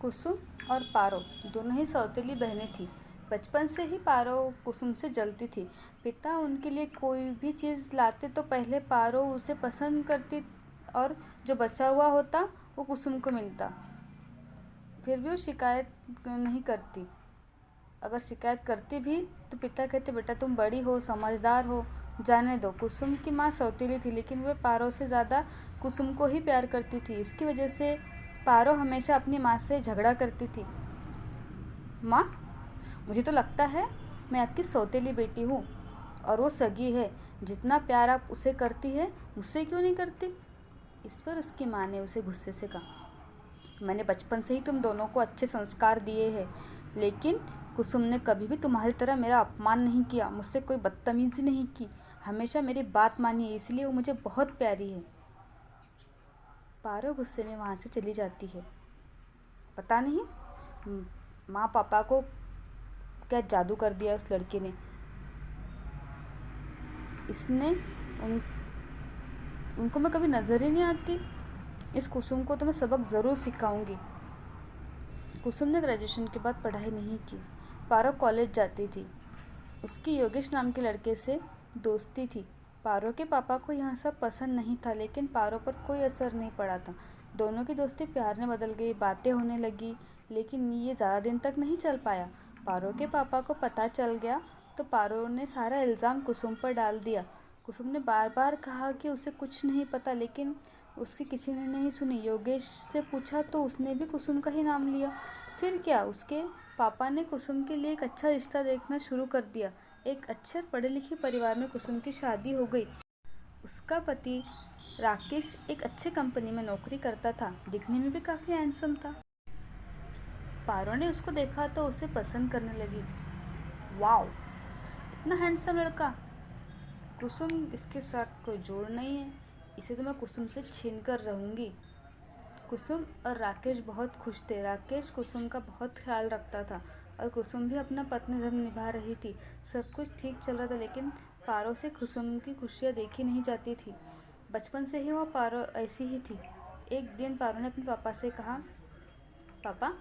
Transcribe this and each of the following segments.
कुसुम और पारो दोनों ही सौतेली बहनें थीं। बचपन से ही पारो कुसुम से जलती थी। पिता उनके लिए कोई भी चीज़ लाते तो पहले पारो उसे पसंद करती और जो बचा हुआ होता वो कुसुम को मिलता। फिर भी वो शिकायत नहीं करती। अगर शिकायत करती भी तो पिता कहते, बेटा तुम बड़ी हो, समझदार हो, जाने दो। कुसुम की माँ सौतेली थी, लेकिन वह पारो से ज़्यादा कुसुम को ही प्यार करती थी। इसकी वजह से पारो हमेशा अपनी माँ से झगड़ा करती थी। माँ, मुझे तो लगता है मैं आपकी सौतेली बेटी हूँ और वो सगी है। जितना प्यार आप उसे करती है मुझसे क्यों नहीं करती? इस पर उसकी माँ ने उसे गुस्से से कहा, मैंने बचपन से ही तुम दोनों को अच्छे संस्कार दिए हैं, लेकिन कुसुम ने कभी भी तुम्हारी तरह मेरा अपमान नहीं किया, मुझसे कोई बदतमीजी नहीं की, हमेशा मेरी बात मानी है, इसलिए वो मुझे बहुत प्यारी है। पारो गुस्से में वहाँ से चली जाती है। पता नहीं माँ पापा को क्या जादू कर दिया उस लड़के ने। इसने उनको मैं कभी नज़र ही नहीं आती। इस कुसुम को तो मैं सबक ज़रूर सिखाऊंगी। कुसुम ने ग्रेजुएशन के बाद पढ़ाई नहीं की। पारो कॉलेज जाती थी। उसकी योगेश नाम के लड़के से दोस्ती थी। पारो के पापा को यह सब पसंद नहीं था, लेकिन पारो पर कोई असर नहीं पड़ा था। दोनों की दोस्ती प्यार में बदल गई, बातें होने लगी, लेकिन ये ज़्यादा दिन तक नहीं चल पाया। पारो के पापा को पता चल गया तो पारो ने सारा इल्ज़ाम कुसुम पर डाल दिया। कुसुम ने बार बार कहा कि उसे कुछ नहीं पता, लेकिन उसकी किसी ने नहीं सुनी। योगेश से पूछा तो उसने भी कुसुम का ही नाम लिया। फिर क्या, उसके पापा ने कुसुम के लिए एक अच्छा रिश्ता देखना शुरू कर दिया। एक अच्छे पढ़े लिखे परिवार में कुसुम की शादी हो गई। उसका पति राकेश एक अच्छे कंपनी में नौकरी करता था, दिखने में भी काफ़ी हैंडसम था। पारो ने उसको देखा तो उसे पसंद करने लगी। वाओ, इतना हैंडसम लड़का! कुसुम इसके साथ कोई जोड़ नहीं है, इसे तो मैं कुसुम से छीन कर रहूँगी। कुसुम और राकेश बहुत खुश थे। राकेश कुसुम का बहुत ख्याल रखता था और कुसुम भी अपना पत्नी धर्म निभा रही थी। सब कुछ ठीक चल रहा था, लेकिन पारो से कुसुम की खुशियाँ देखी नहीं जाती थी। बचपन से ही वह पारो ऐसी ही थी। एक दिन पारो ने अपने पापा से कहा, पापा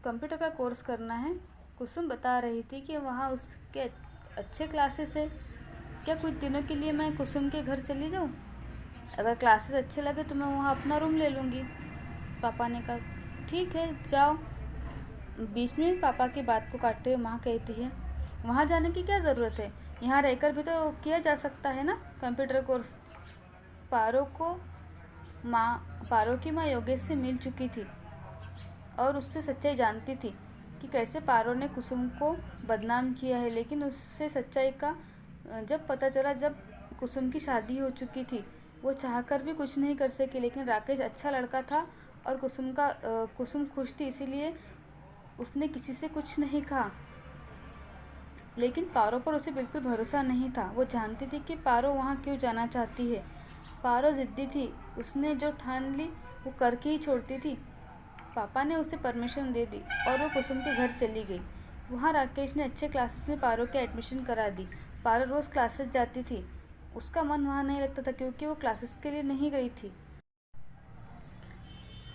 कंप्यूटर का कोर्स करना है। कुसुम बता रही थी कि वहाँ उसके अच्छे क्लासेस है। क्या कुछ दिनों के लिए मैं कुसुम के घर चली जाऊँ? अगर क्लासेस अच्छे लगे तो मैं वहाँ अपना रूम ले लूँगी। पापा ने कहा, ठीक है जाओ। बीच में पापा की बात को काटते हुए माँ कहती है, वहाँ जाने की क्या ज़रूरत है, यहाँ रहकर भी तो किया जा सकता है ना कंप्यूटर कोर्स। पारो की माँ योगेश से मिल चुकी थी और उससे सच्चाई जानती थी कि कैसे पारो ने कुसुम को बदनाम किया है, लेकिन उससे सच्चाई का जब पता चला, जब कुसुम की शादी हो चुकी थी, वो चाहकर भी कुछ नहीं कर सकी। लेकिन राकेश अच्छा लड़का था और कुसुम खुश थी, इसीलिए उसने किसी से कुछ नहीं कहा। लेकिन पारो पर उसे बिल्कुल भरोसा नहीं था। वो जानती थी कि पारो वहाँ क्यों जाना चाहती है। पारो ज़िद्दी थी, उसने जो ठान ली वो करके ही छोड़ती थी। पापा ने उसे परमिशन दे दी और वो कुसुम के घर चली गई। वहाँ राकेश ने अच्छे क्लासेस में पारो की एडमिशन करा दी। पारो रोज़ क्लासेस जाती थी। उसका मन वहाँ नहीं लगता था क्योंकि वो क्लासेस के लिए नहीं गई थी।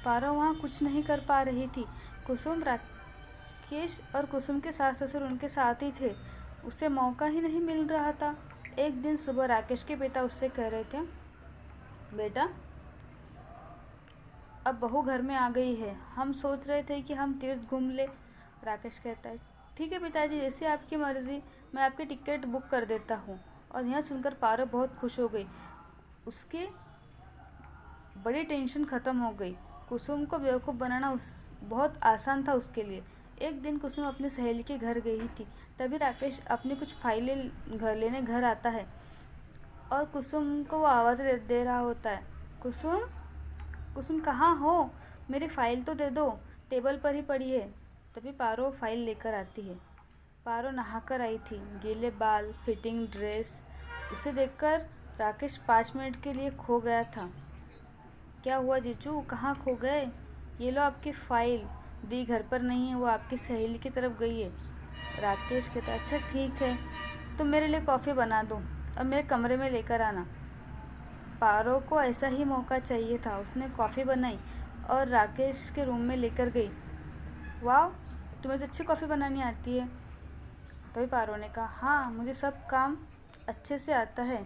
पारो वहाँ कुछ नहीं कर पा रही थी। राकेश और कुसुम के सास ससुर उनके साथ ही थे। उसे मौका ही नहीं मिल रहा था। एक दिन सुबह राकेश के पिता उससे कह रहे थे, बेटा अब बहू घर में आ गई है, हम सोच रहे थे कि हम तीर्थ घूम ले। राकेश कहता है, ठीक है पिताजी, जैसे आपकी मर्ज़ी, मैं आपकी टिकट बुक कर देता हूँ। और यह सुनकर पारो बहुत खुश हो गई। उसके बड़ी टेंशन ख़त्म हो गई। कुसुम को बेवकूफ़ बनाना बहुत आसान था उसके लिए। एक दिन कुसुम अपनी सहेली के घर गई थी। तभी राकेश अपनी कुछ फाइलें लेने घर आता है और कुसुम को वो आवाज़ें दे रहा होता है, कुसुम कुसुम कहाँ हो, मेरी फ़ाइल तो दे दो, टेबल पर ही पड़ी है। तभी पारो फ़ाइल लेकर आती है। पारो नहाकर आई थी, गीले बाल, फिटिंग ड्रेस। उसे देखकर राकेश 5 मिनट के लिए खो गया था। क्या हुआ जीजू, कहाँ खो गए? ये लो आपकी फ़ाइल। दी घर पर नहीं है, वो आपकी सहेली की तरफ गई है। राकेश कहता, अच्छा ठीक है, तुम मेरे लिए कॉफ़ी बना दो और मेरे कमरे में लेकर आना। पारो को ऐसा ही मौका चाहिए था। उसने कॉफ़ी बनाई और राकेश के रूम में लेकर गई। वाह, तुम्हें तो अच्छी कॉफ़ी बनानी आती है। तभी पारो ने कहा, हाँ मुझे सब काम अच्छे से आता है।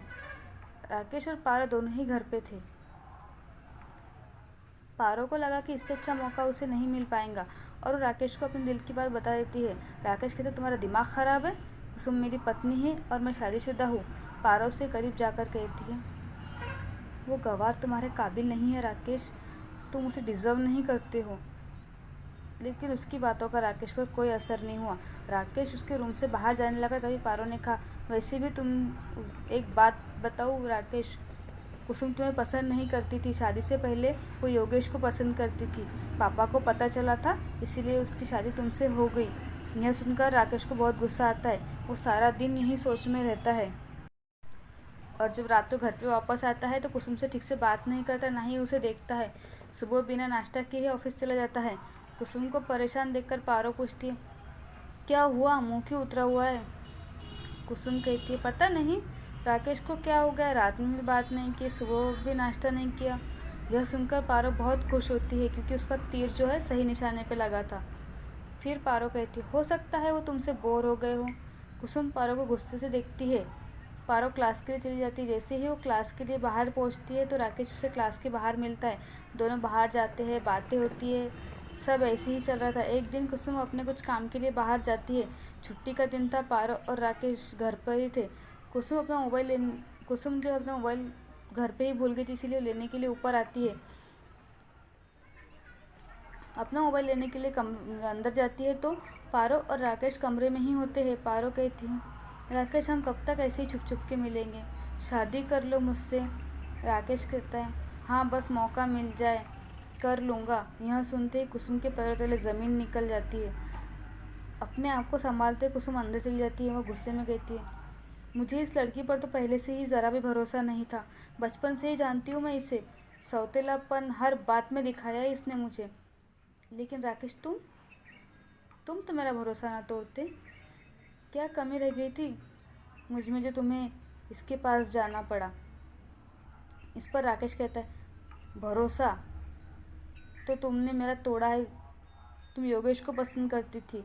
राकेश और पारो दोनों ही घर पे थे। पारो को लगा कि इससे अच्छा मौका उसे नहीं मिल पाएगा और वो राकेश को अपने दिल की बात बता देती है। राकेश कहता, तुम्हारा दिमाग ख़राब है, कुसुम मेरी पत्नी है और मैं शादीशुदा हूँ। पारो से करीब जाकर कहती है, वो गवार तुम्हारे काबिल नहीं है राकेश, तुम उसे डिज़र्व नहीं करते हो। लेकिन उसकी बातों का राकेश पर कोई असर नहीं हुआ। राकेश उसके रूम से बाहर जाने लगा। तभी पारो ने कहा, वैसे भी तुम एक बात बताओ राकेश, कुसुम तुम्हें पसंद नहीं करती थी। शादी से पहले वो योगेश को पसंद करती थी। पापा को पता चला था, इसीलिए उसकी शादी तुमसे हो गई। यह सुनकर राकेश को बहुत गुस्सा आता है। वो सारा दिन यही सोच में रहता है और जब रात को घर पे वापस आता है तो कुसुम से ठीक से बात नहीं करता, ना ही उसे देखता है। सुबह बिना नाश्ता किए ही ऑफिस चला जाता है। कुसुम को परेशान देखकर पारो पूछती है, क्या हुआ, मुँह क्यों उतरा हुआ है? कुसुम कहती है, पता नहीं राकेश को क्या हो गया, रात में भी बात नहीं की, सुबह भी नाश्ता नहीं किया। यह सुनकर पारो बहुत खुश होती है क्योंकि उसका तीर जो है सही निशाने पे लगा था। फिर पारो कहती है, हो सकता है वो तुमसे बोर हो गए हो। कुसुम पारो को गुस्से से देखती है। पारो क्लास के लिए चली जाती है। जैसे ही वो क्लास के लिए बाहर पहुंचती है तो राकेश उसे क्लास के बाहर मिलता है। दोनों बाहर जाते हैं, बातें होती है, सब ऐसे ही चल रहा था। एक दिन कुसुम अपने कुछ काम के लिए बाहर जाती है। छुट्टी का दिन था, पारो और राकेश घर पर ही थे। कुसुम जो अपना मोबाइल घर पे ही भूल गई थी, इसीलिए लेने के लिए ऊपर आती है। अपना मोबाइल लेने के लिए अंदर जाती है तो पारो और राकेश कमरे में ही होते हैं। पारो कहती है, राकेश हम कब तक ऐसे ही छुप छुप के मिलेंगे, शादी कर लो मुझसे। राकेश कहता है, हाँ बस मौका मिल जाए कर लूँगा। यह सुनते ही कुसुम के पैरों तले ज़मीन निकल जाती है। अपने आप को संभालते कुसुम अंदर चली जाती है। वह गुस्से में कहती है, मुझे इस लड़की पर तो पहले से ही ज़रा भी भरोसा नहीं था। बचपन से ही जानती हूँ मैं इसे, सौतेलापन हर बात में दिखाया है इसने मुझे। लेकिन राकेश तुम तो मेरा भरोसा ना तोड़ते। क्या कमी रह गई थी मुझ में जो तुम्हें इसके पास जाना पड़ा? इस पर राकेश कहता है, भरोसा तो तुमने मेरा तोड़ा है। तुम योगेश को पसंद करती थी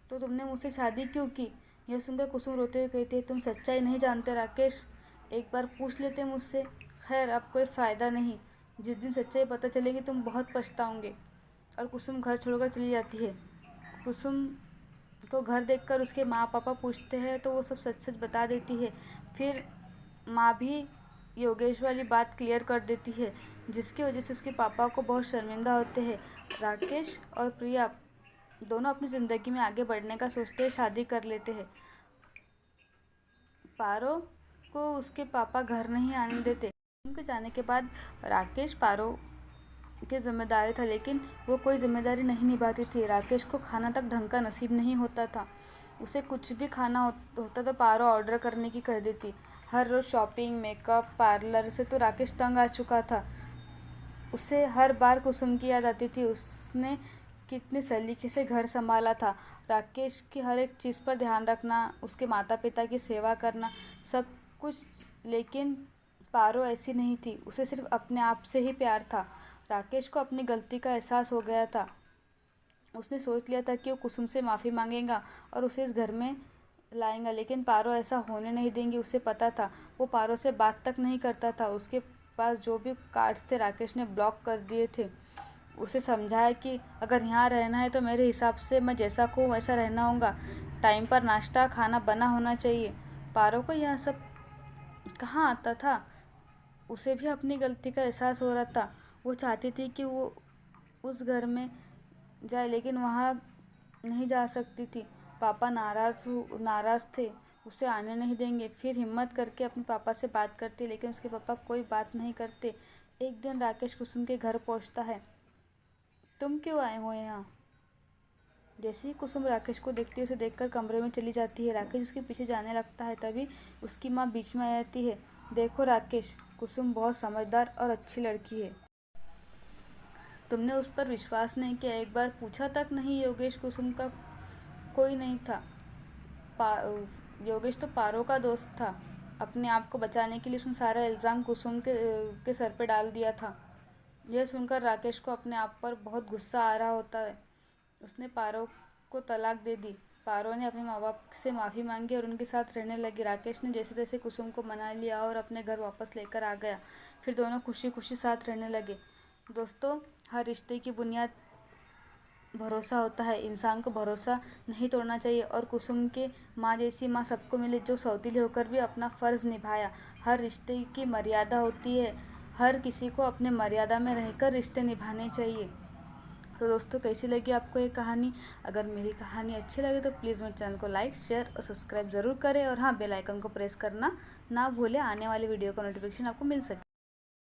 तो तुमने मुझसे शादी क्यों की? यह सुनकर कुसुम रोते हुए कहती है, तुम सच्चाई नहीं जानते राकेश, एक बार पूछ लेते मुझसे। खैर अब कोई फ़ायदा नहीं, जिस दिन सच्चाई पता चलेगी तुम बहुत पछताओगे। और कुसुम घर छोड़कर चली जाती है। कुसुम को घर देखकर उसके माँ पापा पूछते हैं तो वो सब सच सच बता देती है। फिर माँ भी योगेश वाली बात क्लियर कर देती है, जिसकी वजह से उसके पापा को बहुत शर्मिंदा होते हैं। राकेश और प्रिया दोनों अपनी ज़िंदगी में आगे बढ़ने का सोचते हैं, शादी कर लेते हैं। पारो को उसके पापा घर नहीं आने देते। उनके जाने के बाद राकेश पारो की जिम्मेदारी था, लेकिन वो कोई जिम्मेदारी नहीं निभाती थी। राकेश को खाना तक ढंग का नसीब नहीं होता था। उसे कुछ भी खाना होता तो पारो ऑर्डर करने की कह देती। हर रोज़ शॉपिंग, मेकअप, पार्लर से तो राकेश तंग आ चुका था। उसे हर बार कुसुम की याद आती थी। उसने कितने सलीके से घर संभाला था, राकेश की हर एक चीज़ पर ध्यान रखना, उसके माता पिता की सेवा करना, सब कुछ। लेकिन पारो ऐसी नहीं थी, उसे सिर्फ अपने आप से ही प्यार था। राकेश को अपनी गलती का एहसास हो गया था। उसने सोच लिया था कि वो कुसुम से माफ़ी मांगेगा और उसे इस घर में लाएगा, लेकिन पारो ऐसा होने नहीं देंगी। उसे पता था, वो पारो से बात तक नहीं करता था। उसके पास जो भी कार्ड्स थे राकेश ने ब्लॉक कर दिए थे। उसे समझाया कि अगर यहाँ रहना है तो मेरे हिसाब से मैं जैसा कहूँ वैसा रहना होगा, टाइम पर नाश्ता खाना बना होना चाहिए। पारो को यह सब कहाँ आता था? उसे भी अपनी गलती का एहसास हो रहा था। वो चाहती थी कि वो उस घर में जाए, लेकिन वहाँ नहीं जा सकती थी। पापा नाराज़ थे, उसे आने नहीं देंगे। फिर हिम्मत करके अपने पापा से बात करती, लेकिन उसके पापा कोई बात नहीं करते। एक दिन राकेश कुसुम के घर पहुँचता है। तुम क्यों आए हो यहाँ? जैसे ही कुसुम राकेश को देखती है, उसे देखकर कमरे में चली जाती है। राकेश उसके पीछे जाने लगता है, तभी उसकी माँ बीच में आ जाती है। देखो राकेश, कुसुम बहुत समझदार और अच्छी लड़की है, तुमने उस पर विश्वास नहीं किया, एक बार पूछा तक नहीं। योगेश कुसुम का कोई नहीं था। योगेश तो पारो का दोस्त था। अपने आप को बचाने के लिए उसने सारा इल्ज़ाम कुसुम के सर पे डाल दिया था। यह सुनकर राकेश को अपने आप पर बहुत गुस्सा आ रहा होता है। उसने पारो को तलाक दे दी। पारो ने अपने माँ बाप से माफ़ी मांगी और उनके साथ रहने लगी। राकेश ने जैसे तैसे कुसुम को मना लिया और अपने घर वापस लेकर आ गया। फिर दोनों खुशी खुशी साथ रहने लगे। दोस्तों, हर रिश्ते की बुनियाद भरोसा होता है। इंसान को भरोसा नहीं तोड़ना चाहिए। और कुसुम के माँ जैसी माँ सबको मिले जो सौतीली होकर भी अपना फ़र्ज़ निभाया। हर रिश्ते की मर्यादा होती है। हर किसी को अपने मर्यादा में रहकर रिश्ते निभाने चाहिए। तो दोस्तों, कैसी लगी आपको ये कहानी? अगर मेरी कहानी अच्छी लगे तो प्लीज़ मेरे चैनल को लाइक, शेयर और सब्सक्राइब ज़रूर करें। और हाँ, बेल आइकन को प्रेस करना ना भूलें, आने वाली वीडियो का नोटिफिकेशन आपको मिल सके।